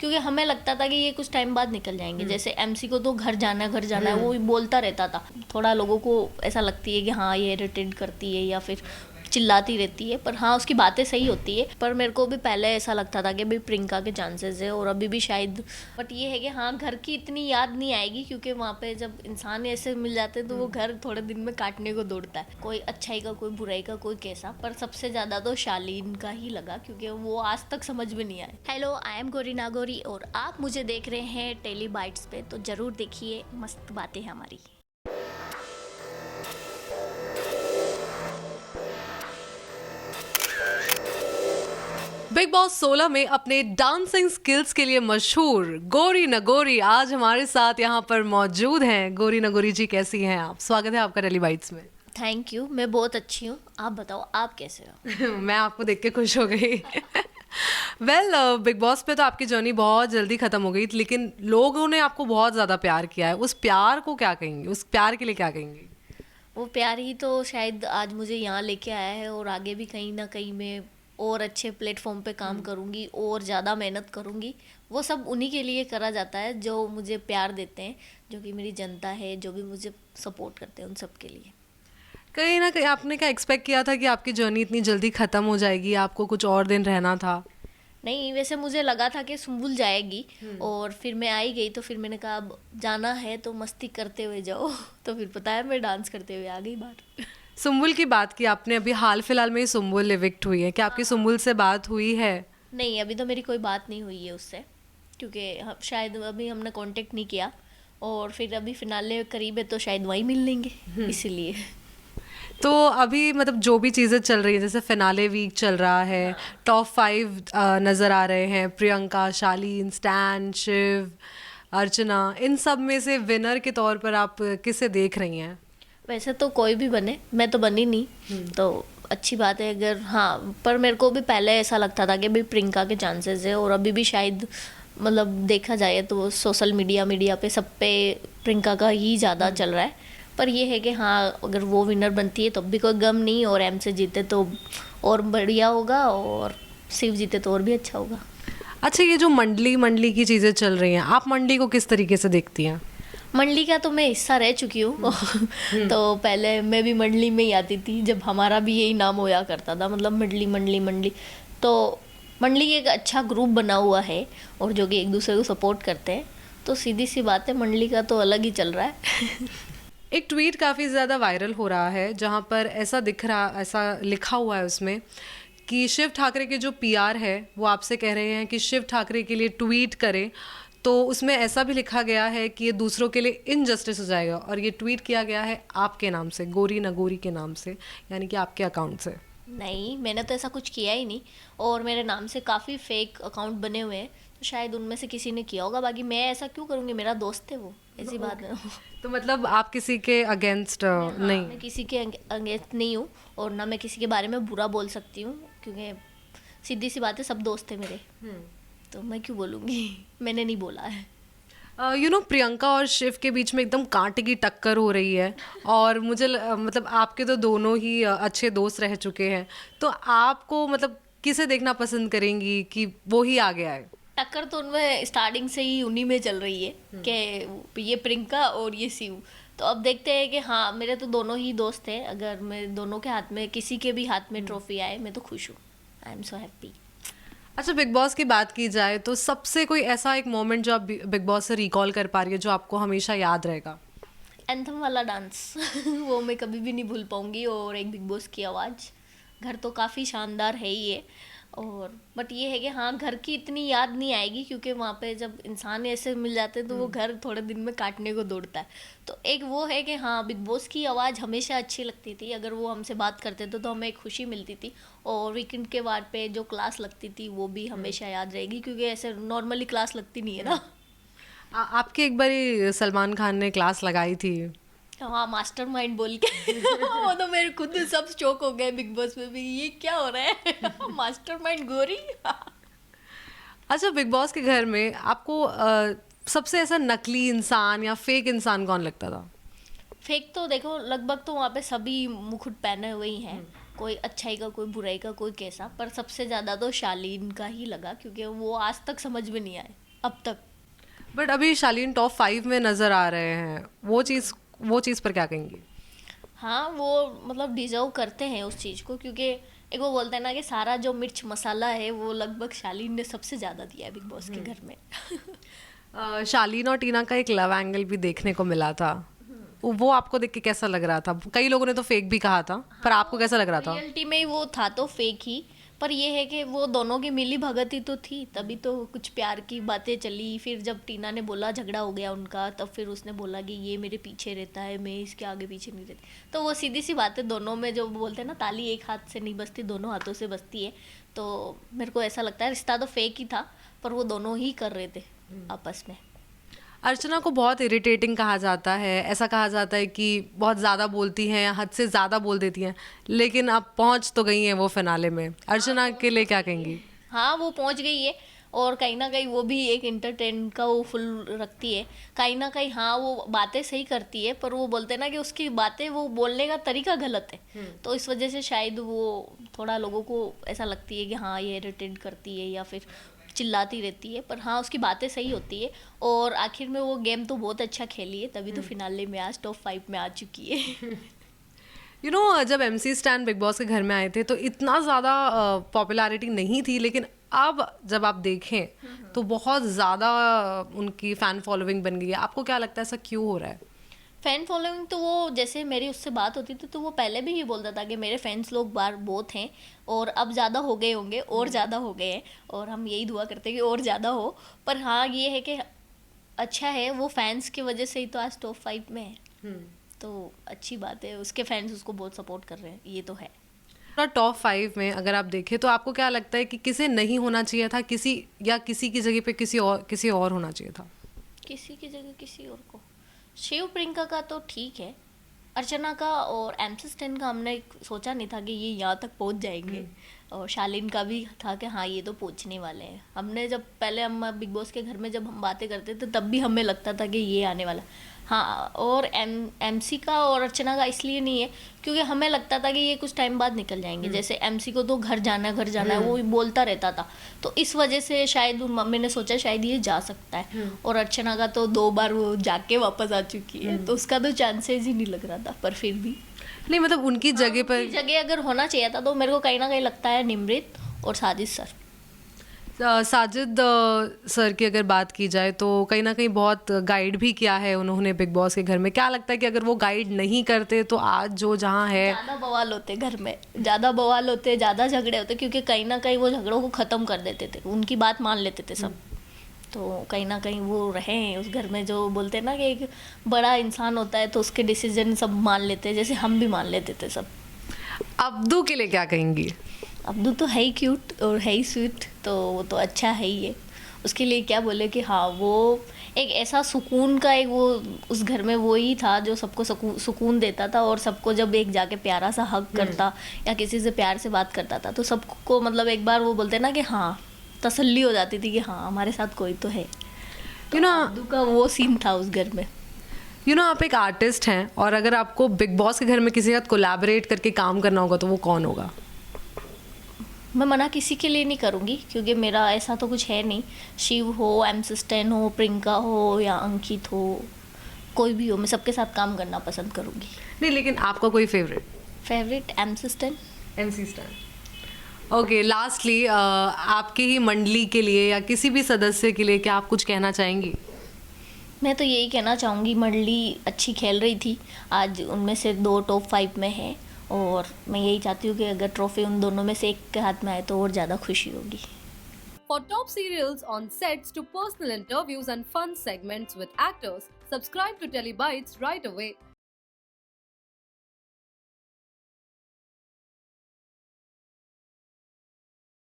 क्योंकि हमें लगता था कि ये कुछ टाइम बाद निकल जाएंगे। जैसे एमसी को तो घर जाना है, वो बोलता रहता था। थोड़ा लोगों को ऐसा लगती है कि हाँ ये इरिटेट करती है या फिर चिल्लाती रहती है, पर हाँ उसकी बातें सही होती है। पर मेरे को भी पहले ऐसा लगता था कि भाई प्रियंका के चांसेस है, और अभी भी शायद। बट ये है कि हाँ घर की इतनी याद नहीं आएगी, क्योंकि वहाँ पे जब इंसान ऐसे मिल जाते हैं तो वो घर थोड़े दिन में काटने को दौड़ता है, कोई अच्छाई का, कोई बुराई का, कोई कैसा। पर सबसे ज़्यादा तो शालीन का ही लगा, क्योंकि वो आज तक समझ में नहीं आए। Hello, I am Gauri Nagauri और आप मुझे देख रहे हैं टेली बाइट्स पे, तो ज़रूर देखिए, मस्त बातें हैं हमारी। बिग बॉस 16 में अपने डांसिंग स्किल्स के लिए मशहूर गौरी नगौरी आज हमारे साथ यहाँ पर मौजूद हैं। गौरी नगौरी जी, कैसी हैं आप? स्वागत है आपका टेली बाइट्स में। थैंक यू, मैं बहुत अच्छी हूँ। आप बताओ, आप कैसे हो? मैं आपको देख के खुश हो गई। बिग बॉस पे तो आपकी जर्नी बहुत जल्दी खत्म हो गई, लेकिन लोगों ने आपको बहुत ज़्यादा प्यार किया है। उस प्यार को क्या कहेंगे? उस प्यार के लिए क्या कहेंगे? वो प्यार ही तो शायद आज मुझे यहाँ लेके आया है, और आगे भी कहीं ना कहीं मैं और अच्छे प्लेटफॉर्म पे काम करूँगी और ज़्यादा मेहनत करूँगी। वो सब उन्हीं के लिए करा जाता है जो मुझे प्यार देते हैं, जो कि मेरी जनता है, जो भी मुझे सपोर्ट करते हैं, उन सब के लिए। कहीं ना कहीं आपने क्या एक्सपेक्ट किया था कि आपकी जर्नी इतनी जल्दी ख़त्म हो जाएगी? आपको कुछ और दिन रहना था? नहीं, वैसे मुझे लगा था कि सुम्बुल जाएगी, और फिर मैं आई गई, तो फिर मैंने कहा अब जाना है तो मस्ती करते हुए जाओ। तो फिर पता है मैं डांस करते हुए आ गई बाहर। सुम्बुल की बात की आपने, अभी हाल फिलहाल में ही सुम्बुल इविक्ट हुई है। क्या आपकी सुम्बुल से बात हुई है? नहीं, अभी तो मेरी कोई बात नहीं हुई है उससे, क्योंकि शायद अभी हमने कांटेक्ट नहीं किया, और फिर अभी फिनाले करीब है तो शायद वहीं मिल लेंगे, इसीलिए। तो अभी मतलब जो भी चीज़ें चल रही हैं, जैसे फिनाले वीक चल रहा है, टॉप 5 नज़र आ रहे हैं, प्रियंका, शालीन, स्टैन, शिव, अर्चना, इन सब में से विनर के तौर पर आप किसे देख रही हैं? वैसे तो कोई भी बने, मैं तो बनी नहीं, तो अच्छी बात है अगर। हाँ, पर मेरे को भी पहले ऐसा लगता था कि भाई प्रियंका के चांसेस है, और अभी भी शायद, मतलब देखा जाए तो सोशल मीडिया पे सब पे प्रियंका का ही ज़्यादा चल रहा है। पर ये है कि हाँ, अगर वो विनर बनती है तो भी कोई गम नहीं, और एम से जीते तो और बढ़िया होगा, और शिव जीते तो और भी अच्छा होगा। अच्छा, ये जो मंडली मंडली की चीज़ें चल रही हैं, आप मंडली को किस तरीके से देखती हैं? मंडली का तो मैं हिस्सा रह चुकी हूँ। तो पहले मैं भी मंडली में ही आती थी, जब हमारा भी यही नाम होया करता था, मतलब मंडली मंडली मंडली। तो मंडली एक अच्छा ग्रुप बना हुआ है, और जो कि एक दूसरे को सपोर्ट करते हैं, तो सीधी सी बात है, मंडली का तो अलग ही चल रहा है। एक ट्वीट काफ़ी ज़्यादा वायरल हो रहा है, जहाँ पर ऐसा लिखा हुआ है उसमें कि शिव ठाकरे के जो पीआर है वो आपसे कह रहे हैं कि शिव ठाकरे के लिए ट्वीट करें। तो उसमें ऐसा भी लिखा गया है कि ये दूसरों के लिए इनजस्टिस हो जाएगा, और ये ट्वीट किया गया है आपके नाम से, गौरी नगौरी के नाम से, यानी कि आपके अकाउंट से। नहीं, मैंने तो ऐसा कुछ किया ही नहीं, और मेरे नाम से काफ़ी फेक अकाउंट बने हुए हैं, तो शायद उनमें से किसी ने किया होगा। बाकी मैं ऐसा क्यों करूँगी, मेरा दोस्त है वो, ऐसी बात है। तो मतलब आप किसी के अगेंस्ट हाँ, नहीं? मैं किसी के अगेंस्ट नहीं हूँ, और ना मैं किसी के बारे में बुरा बोल सकती हूँ, क्योंकि सीधी सी बात है, सब दोस्त है मेरे, तो मैं क्यों बोलूँगी। मैंने नहीं बोला है। प्रियंका और शिव के बीच में एकदम कांटे की टक्कर हो रही है, और मतलब आपके तो दोनों ही अच्छे दोस्त रह चुके हैं, तो आपको मतलब किसे देखना पसंद करेंगी कि वो ही आगे आए? टक्कर तो उनमें स्टार्टिंग से ही उन्हीं में चल रही है, कि ये प्रियंका और ये शिव। तो अब देखते हैं कि हाँ, मेरे तो दोनों ही दोस्त हैं, अगर मैं दोनों के हाथ में, किसी के भी हाथ में ट्रॉफी आए, मैं तो खुश हूँ। I am so happy. अच्छा, बिग बॉस की बात की जाए तो सबसे कोई ऐसा एक मोमेंट जो आप बिग बॉस से रिकॉल कर पा रही है, जो आपको हमेशा याद रहेगा? एंथम वाला डांस। वो मैं कभी भी नहीं भूल पाऊंगी, और एक बिग बॉस की आवाज़। घर तो काफ़ी शानदार है ही है, और बट ये है कि हाँ घर की इतनी याद नहीं आएगी, क्योंकि वहाँ पे जब इंसान ऐसे मिल जाते हैं तो वो घर थोड़े दिन में काटने को दौड़ता है। तो एक वो है कि हाँ, बिग बॉस की आवाज़ हमेशा अच्छी लगती थी, अगर वो हमसे बात करते थे तो हमें एक खुशी मिलती थी। और वीकेंड के बाद पे जो क्लास लगती थी वो भी हमेशा याद रहेगी, क्योंकि ऐसे नॉर्मली क्लास लगती नहीं है ना। आपके एक बारी सलमान खान ने क्लास लगाई थी। हाँ, मास्टर माइंड बोल के। वो तो मेरे खुद सब चौक हो गए बिग बॉस में भी, ये क्या हो रहा है। Master mind Gauri. अच्छा, बिग बॉस के घर में आपको सबसे ऐसा नकली इंसान या फेक इंसान कौन लगता था? फेक तो देखो, लगभग तो वहाँ पे सभी मुकुट पहने हुए ही हैं, कोई अच्छाई का, कोई बुराई का, कोई कैसा। पर सबसे ज़्यादा तो शालीन का ही लगा, क्योंकि वो आज तक समझ में नहीं आए। अब तक। बट अभी शालीन टॉप 5 में नज़र आ रहे हैं, वो चीज़ पर क्या कहेंगी? हाँ, वो मतलब डिजर्व करते हैं उस चीज़ को, क्योंकि एक वो बोलते हैं ना कि सारा जो मिर्च मसाला है वो लगभग शालीन ने सबसे ज़्यादा दिया है बिग बॉस के घर में। शालीन और टीना का एक लव एंगल भी देखने को मिला था, वो आपको देख के कैसा लग रहा था? कई लोगों ने तो फेक भी कहा था, पर आपको कैसा लग रहा था? रियलिटी में वो था तो फेक ही, पर ये है कि वो दोनों की मिली भगत ही तो थी, तभी तो कुछ प्यार की बातें चली। फिर जब टीना ने बोला झगड़ा हो गया उनका, तब फिर उसने बोला कि ये मेरे पीछे रहता है, मैं इसके आगे पीछे नहीं रहती। तो वो सीधी सी बात है, दोनों में जो बोलते हैं ना, ताली एक हाथ से नहीं बजती, दोनों हाथों से बजती है। तो मेरे को ऐसा लगता है रिश्ता तो फेक ही था, पर वो दोनों ही कर रहे थे आपस में। अर्चना को बहुत इरिटेटिंग कहा जाता है, ऐसा कहा जाता है कि बहुत ज़्यादा बोलती हैं या हद से ज़्यादा बोल देती हैं, लेकिन अब पहुंच तो गई हैं वो फिनाले में। अर्चना के लिए क्या कहेंगी? हाँ, वो पहुंच गई है, और कहीं ना कहीं वो भी एक इंटरटेन का वो फुल रखती है कहीं ना कहीं। हाँ, वो बातें सही करती है, पर वो बोलते हैं ना कि उसकी बातें, वो बोलने का तरीका गलत है, तो इस वजह से शायद वो थोड़ा लोगों को ऐसा लगती है कि हाँ ये इरिटेट करती है या फिर चिल्लाती रहती है। पर हाँ, उसकी बातें सही होती है, और आखिर में वो गेम तो बहुत अच्छा खेली है, तभी तो फिनाले में आज टॉप 5 में आ चुकी है। जब MC स्टैन बिग बॉस के घर में आए थे तो इतना ज़्यादा पॉपुलैरिटी नहीं थी, लेकिन अब जब आप देखें तो बहुत ज़्यादा उनकी फ़ैन फॉलोइंग बन गई है। आपको क्या लगता है ऐसा क्यों हो रहा है? फैन फॉलोइंग तो वो, जैसे मेरी उससे बात होती थी तो वो पहले भी ये बोलता था कि मेरे फैंस लोग बार बहुत हैं, और अब ज़्यादा हो गए होंगे, और ज़्यादा हो गए हैं, और हम यही दुआ करते हैं कि और ज़्यादा हो। पर हाँ, ये है कि अच्छा है, वो फैंस की वजह से ही तो आज टॉप 5 में है, तो अच्छी बात है, उसके फैंस उसको बहुत सपोर्ट कर रहे हैं, ये तो है। टॉप 5 में अगर आप देखें तो आपको क्या लगता है कि किसे नहीं होना चाहिए था, किसी की जगह पे किसी और होना चाहिए था? किसी की जगह किसी और को, शिव प्रियंका का तो ठीक है, अर्चना का और MC स्टैन का हमने सोचा नहीं था कि ये यहाँ तक पहुँच जाएंगे, और शालीन का भी था कि हाँ ये तो पहुँचने वाले हैं। हमने जब पहले हम बिग बॉस के घर में जब हम बातें करते थे तब भी हमें लगता था कि ये आने वाला। हाँ, और MC का और अर्चना का इसलिए नहीं है क्योंकि हमें लगता था कि ये कुछ टाइम बाद निकल जाएंगे। जैसे MC को तो घर जाना है वो बोलता रहता था, तो इस वजह से शायद मम्मी ने सोचा शायद ये जा सकता है। और अर्चना का तो 2 बार वो जाके वापस आ चुकी है, तो उसका तो चांसेस ही नहीं लग रहा था, पर फिर भी नहीं, मतलब उनकी जगह पर जगह अगर होना चाहिए था तो मेरे को कहीं ना कहीं लगता है निमृत और साजिद सर। साजिद सर की अगर बात की जाए तो कहीं ना कहीं बहुत गाइड भी किया है उन्होंने बिग बॉस के घर में। क्या लगता है कि अगर वो गाइड नहीं करते तो आज जो जहाँ है ज़्यादा बवाल होते घर में, ज़्यादा बवाल होते, ज़्यादा झगड़े होते, क्योंकि कहीं ना कहीं वो झगड़ों को ख़त्म कर देते थे, उनकी बात मान लेते थे सब। तो कहीं ना कहीं वो रहे हैं उस घर में, जो बोलते हैं ना कि एक बड़ा इंसान होता है तो उसके डिसीजन सब मान लेते हैं, जैसे हम भी मान लेते थे सब। अब्दू के लिए क्या कहेंगी? अब्दू तो है ही क्यूट और है ही स्वीट, तो वो तो अच्छा है ही है, उसके लिए क्या बोले कि हाँ वो एक ऐसा सुकून का एक वो उस घर में वो ही था जो सबको सुकून देता था, और सबको जब एक जाके प्यारा सा हक करता या किसी से प्यार से बात करता था तो सबको मतलब एक बार वो बोलते ना कि हाँ तसल्ली हो जाती थी कि हाँ हमारे साथ कोई तो है। तो अब्दू का वो सीन था उस घर में। आप एक आर्टिस्ट हैं, और अगर आपको बिग बॉस के घर में किसी के साथ कोलैबोरेट करके काम करना होगा तो वो कौन होगा? मैं मना किसी के लिए नहीं करूँगी, क्योंकि मेरा ऐसा तो कुछ है नहीं। शिव हो, MC स्टैन हो, प्रियंका हो या अंकित हो, कोई भी हो, मैं सबके साथ काम करना पसंद करूँगी। नहीं, लेकिन आपका कोई favourite MC stand. MC stand. Okay, lastly आपकी ही मंडली के लिए या किसी भी सदस्य के लिए क्या आप कुछ कहना चाहेंगी? मैं तो यही कहना चाहूँगी, मंडली अच्छी खेल रही थी, आज उनमें से 2 टॉप 5 में है, और मैं यही चाहती हूँ कि अगर ट्रॉफी उन दोनों में से एक के हाथ में आए तो और ज़्यादा खुशी होगी। For top serials on sets to personal interviews and fun segments with actors, subscribe to Telebytes right away.